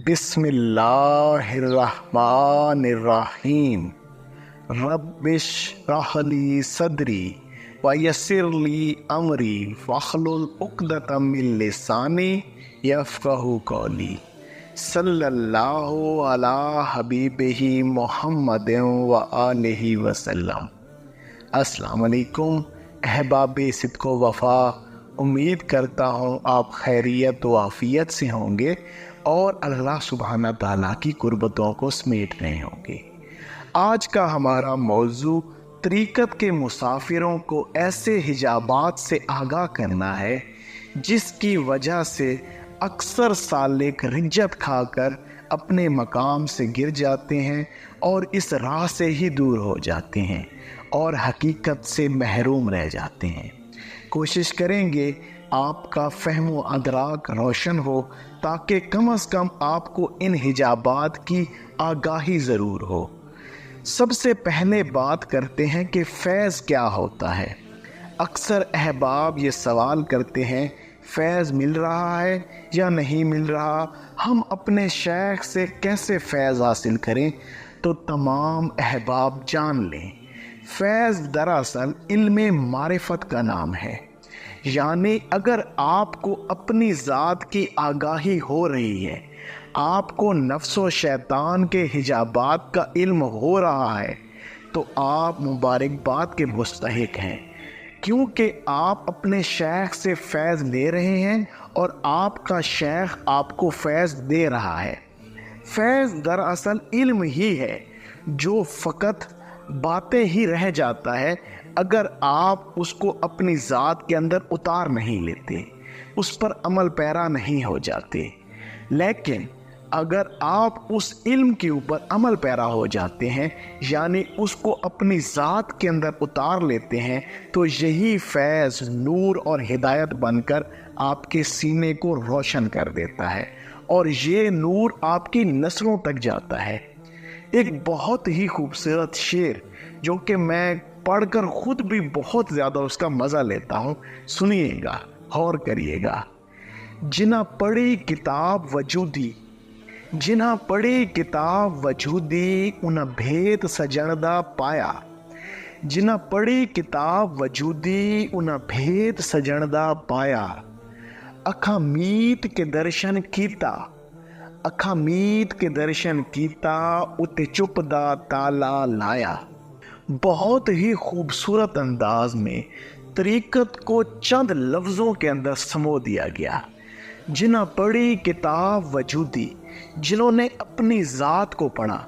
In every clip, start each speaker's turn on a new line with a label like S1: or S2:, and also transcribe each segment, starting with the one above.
S1: بسم اللہ الرحمن الرحیم رب اشرح لی صدری ویسر لی امری واحلل عقدۃ من لسانی یفقہوا قولی صلی اللہ علی حبیبہ محمد وآلہ وسلم۔ السلام علیکم احباب صدق و وفا، امید کرتا ہوں آپ خیریت و عافیت سے ہوں گے اور اللہ سبحانہ تعالیٰ کی قربتوں کو سمیٹ رہے ہوں گے۔ آج کا ہمارا موضوع طریقت کے مسافروں کو ایسے حجابات سے آگاہ کرنا ہے جس کی وجہ سے اکثر سالک رجت کھا کر اپنے مقام سے گر جاتے ہیں اور اس راہ سے ہی دور ہو جاتے ہیں اور حقیقت سے محروم رہ جاتے ہیں۔ کوشش کریں گے آپ کا فہم و ادراک روشن ہو تاکہ کم از کم آپ کو ان حجابات کی آگاہی ضرور ہو۔ سب سے پہلے بات کرتے ہیں کہ فیض کیا ہوتا ہے۔ اکثر احباب یہ سوال کرتے ہیں فیض مل رہا ہے یا نہیں مل رہا، ہم اپنے شیخ سے کیسے فیض حاصل کریں؟ تو تمام احباب جان لیں، فیض دراصل علم معرفت کا نام ہے۔ یعنی اگر آپ کو اپنی ذات کی آگاہی ہو رہی ہے، آپ کو نفس و شیطان کے حجابات کا علم ہو رہا ہے، تو آپ مبارکباد کے مستحق ہیں، کیونکہ آپ اپنے شیخ سے فیض لے رہے ہیں اور آپ کا شیخ آپ کو فیض دے رہا ہے۔ فیض دراصل علم ہی ہے جو فقط باتیں ہی رہ جاتا ہے اگر آپ اس کو اپنی ذات کے اندر اتار نہیں لیتے، اس پر عمل پیرا نہیں ہو جاتے۔ لیکن اگر آپ اس علم کے اوپر عمل پیرا ہو جاتے ہیں، یعنی اس کو اپنی ذات کے اندر اتار لیتے ہیں، تو یہی فیض نور اور ہدایت بن کر آپ کے سینے کو روشن کر دیتا ہے اور یہ نور آپ کی نسلوں تک جاتا ہے۔ ایک بہت ہی خوبصورت شعر جو کہ میں پڑھ کر خود بھی بہت زیادہ اس کا مزہ لیتا ہوں، سنیے گا، غور کریے گا۔ جنہ پڑھی کتاب وجودی، جنہ پڑھی کتاب وجودی، انہ بھید سجندہ پایا۔ جنہ پڑھی کتاب وجودی، انہ بھید سجندہ پایا۔ اکھاں میت کے درشن کیتا، اکھاں میت کے درشن کیتا، اتے چپ دا تالا لایا۔ بہت ہی خوبصورت انداز میں طریقت کو چند لفظوں کے اندر سمو دیا گیا۔ جنہ پڑھی کتاب وجودی، جنہوں نے اپنی ذات کو پڑھا،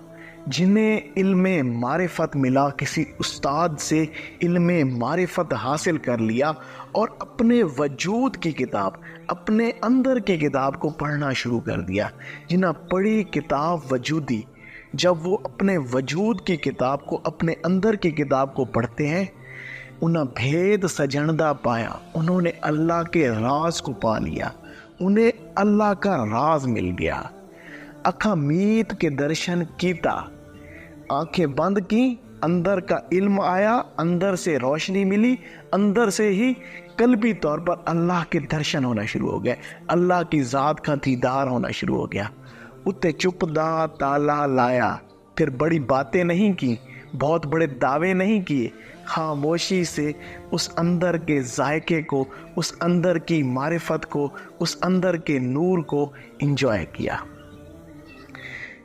S1: جنہیں علم معرفت ملا، کسی استاد سے علم معرفت حاصل کر لیا اور اپنے وجود کی کتاب، اپنے اندر کی کتاب کو پڑھنا شروع کر دیا۔ جنہ پڑھی کتاب وجودی، جب وہ اپنے وجود کی کتاب کو، اپنے اندر کی کتاب کو پڑھتے ہیں، انہیں بھید سجندہ پایا، انہوں نے اللہ کے راز کو پا لیا، انہیں اللہ کا راز مل گیا۔ اکھاں میت کے درشن کیتا، آنکھیں بند کی، اندر کا علم آیا، اندر سے روشنی ملی، اندر سے ہی قلبی طور پر اللہ کے درشن ہونا شروع ہو گئے، اللہ کی ذات کا دیدار ہونا شروع ہو گیا۔ اتے چپ دا تالا لایا، پھر بڑی باتیں نہیں کی، بہت بڑے دعوے نہیں کیے، خاموشی سے اس اندر کے ذائقے کو، اس اندر کی معرفت کو، اس اندر کے نور کو انجوائے کیا۔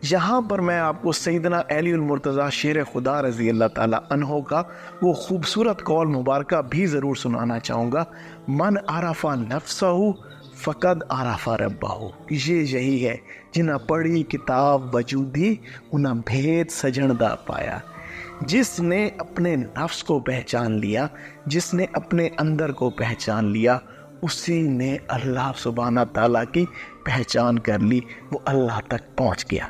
S1: یہاں پر میں آپ کو سیدنا علی المرتضیٰ شیر خدا رضی اللہ تعالیٰ عنہ کا وہ خوبصورت قول مبارکہ بھی ضرور سنانا چاہوں گا۔ من عرف نفسہ فقد عرف ربہ، یہی ہے، جنہ پڑھی کتاب وجودی، انہ بھید سجندہ پایا۔ جس نے اپنے نفس کو پہچان لیا، جس نے اپنے اندر کو پہچان لیا، اسی نے اللہ سبحانہ تعالیٰ کی پہچان کر لی، وہ اللہ تک پہنچ گیا۔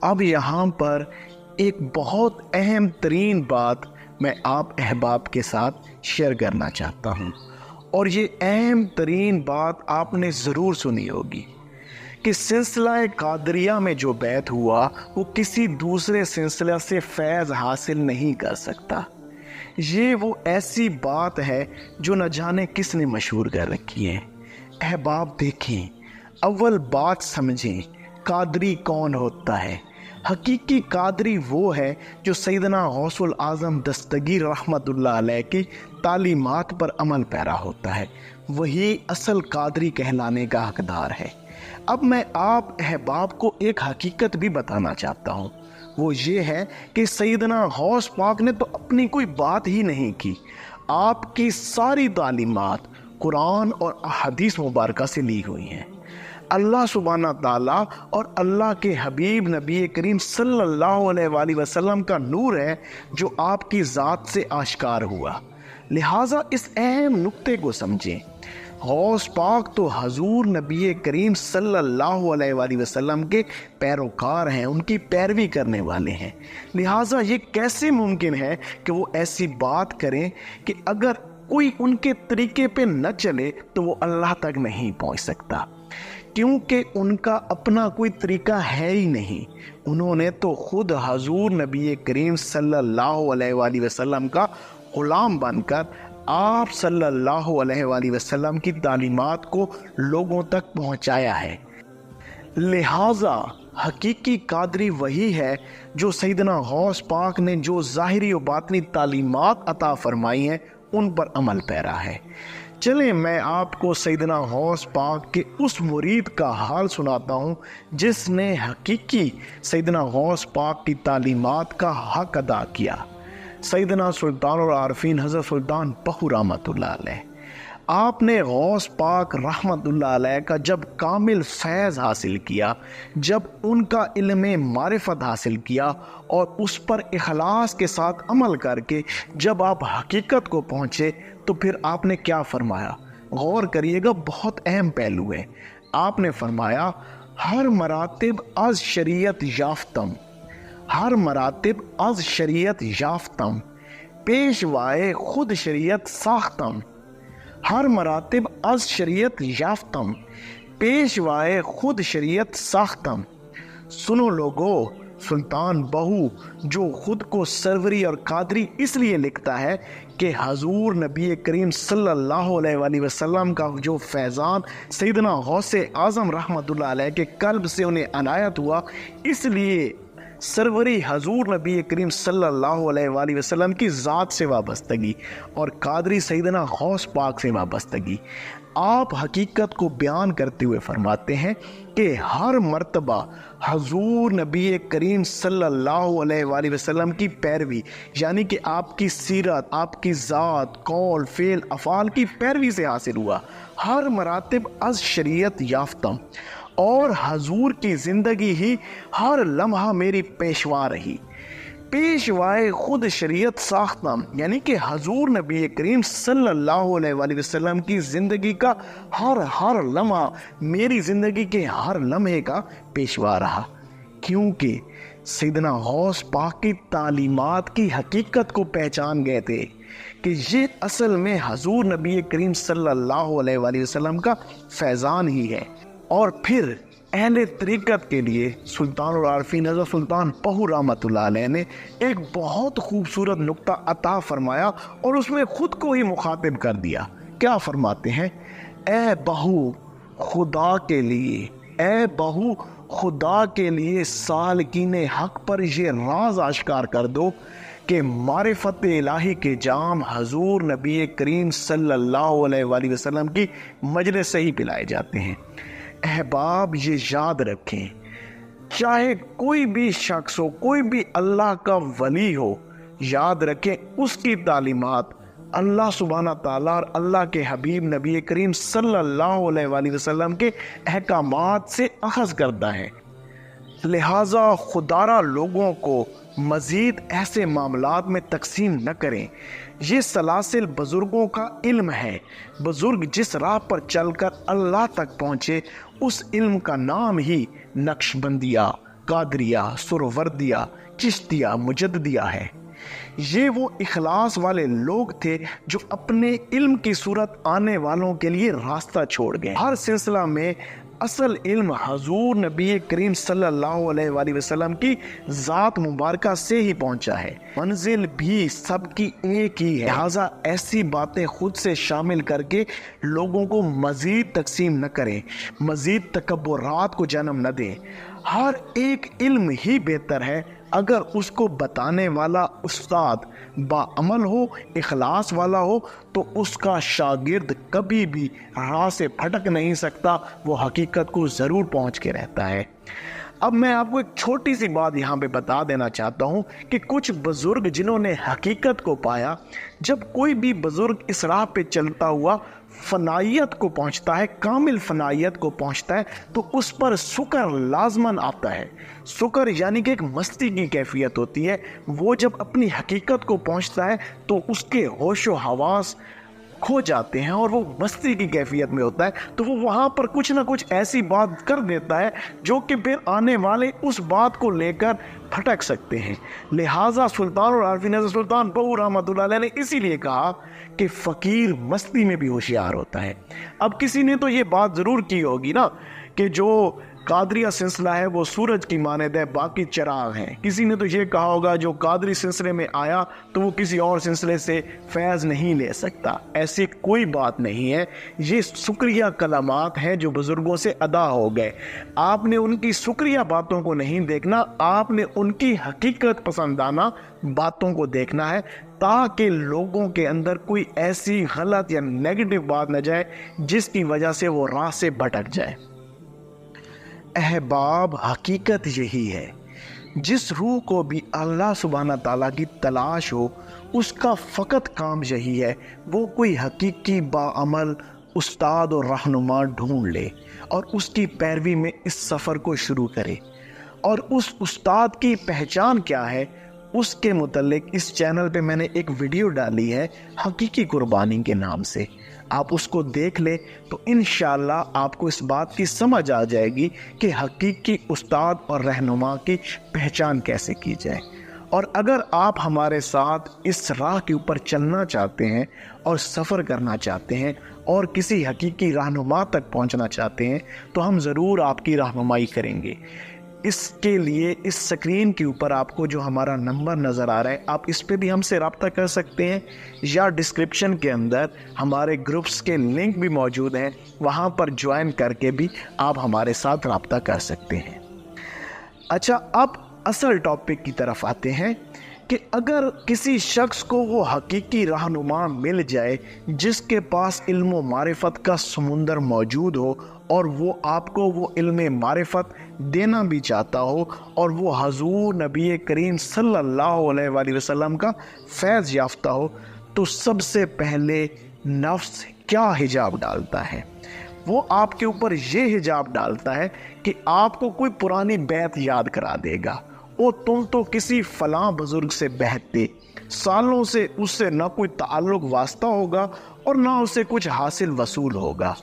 S1: اب یہاں پر ایک بہت اہم ترین بات میں آپ احباب کے ساتھ شیئر کرنا چاہتا ہوں، اور یہ اہم ترین بات آپ نے ضرور سنی ہوگی کہ سلسلہ قادریہ میں جو بیعت ہوا وہ کسی دوسرے سلسلہ سے فیض حاصل نہیں کر سکتا۔ یہ وہ ایسی بات ہے جو نہ جانے کس نے مشہور کر رکھی ہے۔ احباب دیکھیں، اول بات سمجھیں قادری کون ہوتا ہے۔ حقیقی قادری وہ ہے جو سیدنا غوث الاعظم دستگیر رحمت اللہ علیہ کی تعلیمات پر عمل پیرا ہوتا ہے، وہی اصل قادری کہلانے کا حقدار ہے۔ اب میں آپ احباب کو ایک حقیقت بھی بتانا چاہتا ہوں، وہ یہ ہے کہ سیدنا غوث پاک نے تو اپنی کوئی بات ہی نہیں کی، آپ کی ساری تعلیمات قرآن اور احادیث مبارکہ سے لی ہوئی ہیں۔ اللہ سبحانہ تعالیٰ اور اللہ کے حبیب نبی کریم صلی اللہ علیہ وآلہ وسلم کا نور ہے جو آپ کی ذات سے آشکار ہوا، لہٰذا اس اہم نقطے کو سمجھیں۔ غوث پاک تو حضور نبی کریم صلی اللہ علیہ وآلہ وسلم کے پیروکار ہیں، ان کی پیروی کرنے والے ہیں، لہٰذا یہ کیسے ممکن ہے کہ وہ ایسی بات کریں کہ اگر کوئی ان کے طریقے پہ نہ چلے تو وہ اللہ تک نہیں پہنچ سکتا، کیونکہ ان کا اپنا کوئی طریقہ ہے ہی نہیں۔ انہوں نے تو خود حضور نبی کریم صلی اللہ علیہ وآلہ وسلم کا غلام بن کر آپ صلی اللہ علیہ وآلہ وسلم کی تعلیمات کو لوگوں تک پہنچایا ہے۔ لہٰذا حقیقی قادری وہی ہے جو سیدنا غوث پاک نے جو ظاہری و باطنی تعلیمات عطا فرمائی ہیں ان پر عمل پیرا ہے۔ چلیں میں آپ کو سیدنا غوث پاک کے اس مرید کا حال سناتا ہوں جس نے حقیقی سیدنا غوث پاک کی تعلیمات کا حق ادا کیا۔ سیدنا سلطان العارفین حضرت سلطان بہو رحمت اللہ علیہ، آپ نے غوث پاک رحمت اللہ علیہ کا جب کامل فیض حاصل کیا، جب ان کا علم معرفت حاصل کیا اور اس پر اخلاص کے ساتھ عمل کر کے جب آپ حقیقت کو پہنچے تو پھر آپ نے کیا فرمایا؟ غور کریے گا، بہت اہم پہلو ہے۔ آپ نے فرمایا ہر مراتب از شریعت یافتم، ہر مراتب از شریعت یافتم، پیشوائے خود شریعت ساختم، ہر مراتب از شریعت یافتم، پیشوائے خود شریعت ساختم۔ سنو لوگو، سلطان بہو جو خود کو سروری اور قادری اس لیے لکھتا ہے کہ حضور نبی کریم صلی اللہ علیہ وآلہ وسلم کا جو فیضان سیدنا غوث اعظم رحمت اللہ علیہ کے قلب سے انہیں عنایت ہوا، اس لیے سروری حضور نبی کریم صلی اللہ علیہ وآلہ وسلم کی ذات سے وابستگی اور قادری سیدنا غوث پاک سے وابستگی۔ آپ حقیقت کو بیان کرتے ہوئے فرماتے ہیں کہ ہر مرتبہ حضور نبی کریم صلی اللہ علیہ وآلہ وسلم کی پیروی، یعنی کہ آپ کی سیرت، آپ کی ذات، قول، فعل، افعال کی پیروی سے حاصل ہوا۔ ہر مراتب از شریعت یافتم، اور حضور کی زندگی ہی ہر لمحہ میری پیشوا رہی۔ پیشوائے خود شریعت ساختم، یعنی کہ حضور نبی کریم صلی اللہ علیہ وآلہ وسلم کی زندگی کا ہر لمحہ میری زندگی کے ہر لمحے کا پیشوا رہا، کیونکہ سیدنا غوث پاک کی تعلیمات کی حقیقت کو پہچان گئے تھے کہ یہ اصل میں حضور نبی کریم صلی اللہ علیہ وآلہ وسلم کا فیضان ہی ہے۔ اور پھر اہل طریقت کے لیے سلطان العارفین حضرت سلطان بہو رحمت اللہ علیہ نے ایک بہت خوبصورت نقطہ عطا فرمایا اور اس میں خود کو ہی مخاطب کر دیا۔ کیا فرماتے ہیں؟ اے بہو خدا کے لیے، اے بہو خدا کے لیے سالکین حق پر یہ راز آشکار کر دو کہ معرفت الہی کے جام حضور نبی کریم صلی اللہ علیہ وآلہ وسلم کی مجلس سے ہی پلائے جاتے ہیں۔ احباب یہ یاد رکھیں، چاہے کوئی بھی شخص ہو، کوئی بھی اللہ کا ولی ہو، یاد رکھیں اس کی تعلیمات اللہ سبحانہ تعالیٰ اور اللہ کے حبیب نبی کریم صلی اللہ علیہ وآلہ وسلم کے احکامات سے اخذ کردہ ہے۔ لہٰذا خدارہ لوگوں کو مزید ایسے معاملات میں تقسیم نہ کریں۔ یہ سلاسل بزرگوں کا علم ہے۔ بزرگ جس راہ پر چل کر اللہ تک پہنچے اس علم کا نام ہی نقش بندیہ، قادریہ، سروردیہ، چشتیہ، مجددیہ ہے۔ یہ وہ اخلاص والے لوگ تھے جو اپنے علم کی صورت آنے والوں کے لیے راستہ چھوڑ گئے۔ ہر سلسلہ میں اصل علم حضور نبی کریم صلی اللہ علیہ وآلہ وسلم کی ذات مبارکہ سے ہی پہنچا ہے، منزل بھی سب کی ایک ہی ہے، لہٰذا ایسی باتیں خود سے شامل کر کے لوگوں کو مزید تقسیم نہ کریں، مزید تکبرات کو جنم نہ دیں۔ ہر ایک علم ہی بہتر ہے اگر اس کو بتانے والا استاد باعمل ہو، اخلاص والا ہو، تو اس کا شاگرد کبھی بھی راہ سے پھٹک نہیں سکتا، وہ حقیقت کو ضرور پہنچ کے رہتا ہے۔ اب میں آپ کو ایک چھوٹی سی بات یہاں پہ بتا دینا چاہتا ہوں کہ کچھ بزرگ جنہوں نے حقیقت کو پایا، جب کوئی بھی بزرگ اس راہ پہ چلتا ہوا فنائیت کو پہنچتا ہے، کامل فنائیت کو پہنچتا ہے، تو اس پر سکر لازماً آتا ہے۔ سکر یعنی کہ ایک مستی کی کیفیت ہوتی ہے۔ وہ جب اپنی حقیقت کو پہنچتا ہے تو اس کے ہوش و حواس کھو جاتے ہیں اور وہ مستی کی کیفیت میں ہوتا ہے، تو وہ وہاں پر کچھ نہ کچھ ایسی بات کر دیتا ہے جو کہ پھر آنے والے اس بات کو لے کر پھٹک سکتے ہیں۔ لہٰذا سلطان العارفین حضرت سلطان بہو رحمۃ اللہ علیہ نے اسی لیے کہا کہ فقیر مستی میں بھی ہوشیار ہوتا ہے۔ اب کسی نے تو یہ بات ضرور کی ہوگی نا کہ جو قادریہ سلسلہ ہے وہ سورج کی مانند ہے، باقی چراغ ہیں۔ کسی نے تو یہ کہا ہوگا جو قادری سلسلے میں آیا تو وہ کسی اور سلسلے سے فیض نہیں لے سکتا۔ ایسی کوئی بات نہیں ہے، یہ شکریہ کلمات ہیں جو بزرگوں سے ادا ہو گئے۔ آپ نے ان کی شکریہ باتوں کو نہیں دیکھنا، آپ نے ان کی حقیقت پسندانہ باتوں کو دیکھنا ہے، تاکہ لوگوں کے اندر کوئی ایسی غلط یا نیگیٹو بات نہ جائے جس کی وجہ سے وہ راہ سے بھٹک جائے۔ احباب، حقیقت یہی ہے، جس روح کو بھی اللہ سبحانہ تعالیٰ کی تلاش ہو، اس کا فقط کام یہی ہے، وہ کوئی حقیقی باعمل استاد اور رہنما ڈھونڈ لے اور اس کی پیروی میں اس سفر کو شروع کرے۔ اور اس استاد کی پہچان کیا ہے، اس کے متعلق اس چینل پہ میں نے ایک ویڈیو ڈالی ہے حقیقی قربانی کے نام سے، آپ اس کو دیکھ لیں تو انشاءاللہ آپ کو اس بات کی سمجھ آ جائے گی کہ حقیقی استاد اور رہنما کی پہچان کیسے کی جائے۔ اور اگر آپ ہمارے ساتھ اس راہ کے اوپر چلنا چاہتے ہیں اور سفر کرنا چاہتے ہیں اور کسی حقیقی رہنما تک پہنچنا چاہتے ہیں تو ہم ضرور آپ کی رہنمائی کریں گے۔ اس کے لیے اس سکرین کے اوپر آپ کو جو ہمارا نمبر نظر آ رہا ہے، آپ اس پہ بھی ہم سے رابطہ کر سکتے ہیں، یا ڈسکرپشن کے اندر ہمارے گروپس کے لنک بھی موجود ہیں، وہاں پر جوائن کر کے بھی آپ ہمارے ساتھ رابطہ کر سکتے ہیں۔ اچھا، اب اصل ٹاپک کی طرف آتے ہیں کہ اگر کسی شخص کو وہ حقیقی رہنما مل جائے جس کے پاس علم و معرفت کا سمندر موجود ہو، اور وہ آپ کو وہ علم معرفت دینا بھی چاہتا ہو، اور وہ حضور نبی کریم صلی اللہ علیہ وآلہ وسلم کا فیض یافتہ ہو، تو سب سے پہلے نفس کیا حجاب ڈالتا ہے؟ وہ آپ کے اوپر یہ حجاب ڈالتا ہے کہ آپ کو کوئی پرانی بیعت یاد کرا دے گا، او تم تو کسی فلاں بزرگ سے بہتے، سالوں سے اس سے نہ کوئی تعلق واسطہ ہوگا اور نہ اسے کچھ حاصل وصول ہوگا،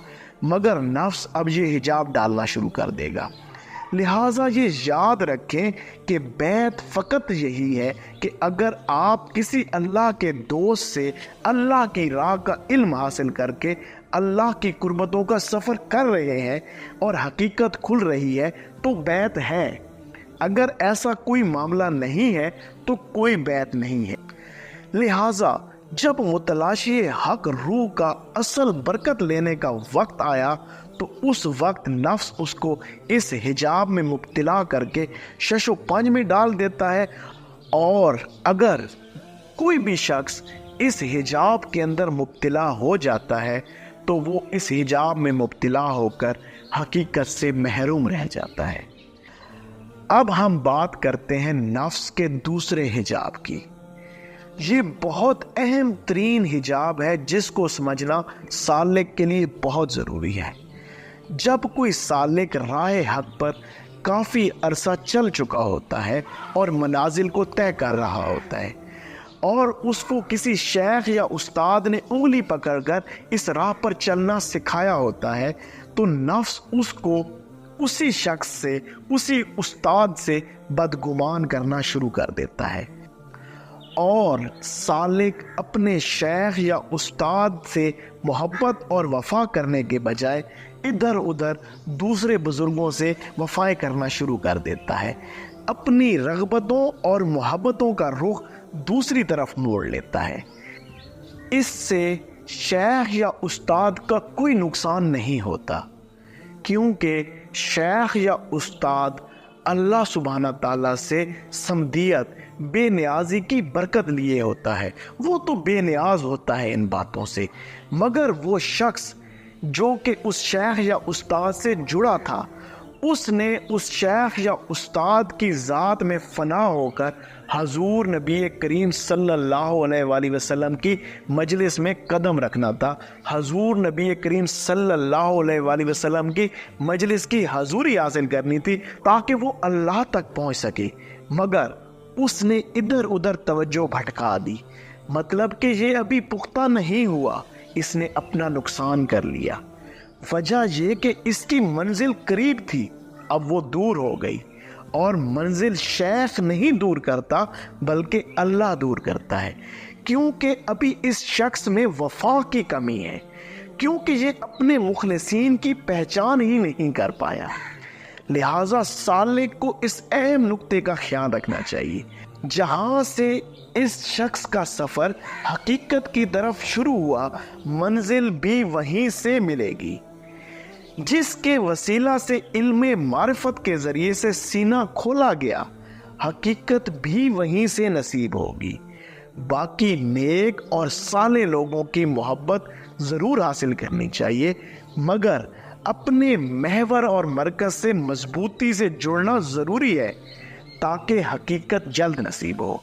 S1: مگر نفس اب یہ حجاب ڈالنا شروع کر دے گا۔ لہٰذا یہ یاد رکھیں کہ بیعت فقط یہی ہے کہ اگر آپ کسی اللہ کے دوست سے اللہ کی راہ کا علم حاصل کر کے اللہ کی قربتوں کا سفر کر رہے ہیں اور حقیقت کھل رہی ہے تو بیعت ہے۔ اگر ایسا کوئی معاملہ نہیں ہے تو کوئی بیعت نہیں ہے۔ لہٰذا جب متلاشی حق روح کا اصل برکت لینے کا وقت آیا تو اس وقت نفس اس کو اس حجاب میں مبتلا کر کے شش و پنج میں ڈال دیتا ہے، اور اگر کوئی بھی شخص اس حجاب کے اندر مبتلا ہو جاتا ہے تو وہ اس حجاب میں مبتلا ہو کر حقیقت سے محروم رہ جاتا ہے۔ اب ہم بات کرتے ہیں نفس کے دوسرے حجاب کی۔ یہ بہت اہم ترین حجاب ہے جس کو سمجھنا سالک کے لیے بہت ضروری ہے۔ جب کوئی سالک راہ حق پر کافی عرصہ چل چکا ہوتا ہے اور منازل کو طے کر رہا ہوتا ہے، اور اس کو کسی شیخ یا استاد نے انگلی پکڑ کر اس راہ پر چلنا سکھایا ہوتا ہے، تو نفس اس کو اسی شخص سے، اسی استاد سے بدگمان کرنا شروع کر دیتا ہے، اور سالک اپنے شیخ یا استاد سے محبت اور وفا کرنے کے بجائے ادھر ادھر دوسرے بزرگوں سے وفائیں کرنا شروع کر دیتا ہے، اپنی رغبتوں اور محبتوں کا رخ دوسری طرف موڑ لیتا ہے۔ اس سے شیخ یا استاد کا کوئی نقصان نہیں ہوتا، کیونکہ شیخ یا استاد اللہ سبحانہ تعالیٰ سے سمدیت، بے نیازی کی برکت لیے ہوتا ہے، وہ تو بے نیاز ہوتا ہے ان باتوں سے، مگر وہ شخص جو کہ اس شیخ یا استاد سے جڑا تھا، اس نے اس شیخ یا استاد کی ذات میں فنا ہو کر حضور نبی کریم صلی اللہ علیہ وآلہ وسلم کی مجلس میں قدم رکھنا تھا، حضور نبی کریم صلی اللہ علیہ وآلہ وسلم کی مجلس کی حضوری حاصل کرنی تھی تاکہ وہ اللہ تک پہنچ سکے، مگر اس نے ادھر ادھر توجہ بھٹکا دی، مطلب کہ یہ ابھی پختہ نہیں ہوا، اس نے اپنا نقصان کر لیا۔ وجہ یہ کہ اس کی منزل قریب تھی، اب وہ دور ہو گئی، اور منزل شیخ نہیں دور کرتا بلکہ اللہ دور کرتا ہے، کیونکہ ابھی اس شخص میں وفا کی کمی ہے، کیونکہ یہ اپنے مخلصین کی پہچان ہی نہیں کر پایا۔ لہٰذا سالک کو اس اہم نقطے کا خیال رکھنا چاہیے، جہاں سے اس شخص کا سفر حقیقت کی طرف شروع ہوا، منزل بھی وہیں سے ملے گی۔ جس کے وسیلہ سے علم معرفت کے ذریعے سے سینہ کھولا گیا، حقیقت بھی وہیں سے نصیب ہوگی۔ باقی نیک اور صالح لوگوں کی محبت ضرور حاصل کرنی چاہیے، مگر اپنے محور اور مرکز سے مضبوطی سے جڑنا ضروری ہے تاکہ حقیقت جلد نصیب ہو۔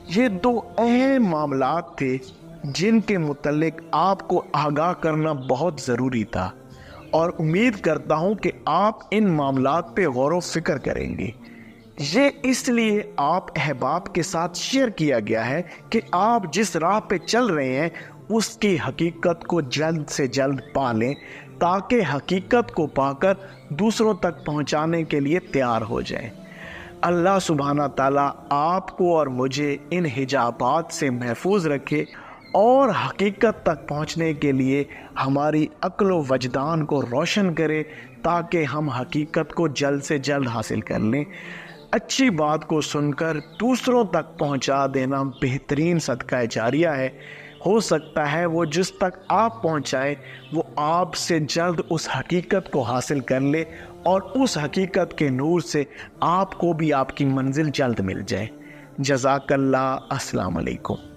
S1: یہ دو اہم معاملات تھے جن کے متعلق آپ کو آگاہ کرنا بہت ضروری تھا، اور امید کرتا ہوں کہ آپ ان معاملات پہ غور و فکر کریں گے۔ یہ اس لیے آپ احباب کے ساتھ شیئر کیا گیا ہے کہ آپ جس راہ پہ چل رہے ہیں اس کی حقیقت کو جلد سے جلد پا لیں، تاکہ حقیقت کو پا کر دوسروں تک پہنچانے کے لیے تیار ہو جائیں۔ اللہ سبحانہ تعالیٰ آپ کو اور مجھے ان حجابات سے محفوظ رکھے اور حقیقت تک پہنچنے کے لیے ہماری عقل و وجدان کو روشن کرے، تاکہ ہم حقیقت کو جلد سے جلد حاصل کر لیں۔ اچھی بات کو سن کر دوسروں تک پہنچا دینا بہترین صدقہ جاریہ ہے۔ ہو سکتا ہے وہ جس تک آپ پہنچائے وہ آپ سے جلد اس حقیقت کو حاصل کر لے، اور اس حقیقت کے نور سے آپ کو بھی آپ کی منزل جلد مل جائے۔ جزاک اللہ۔ السلام علیکم۔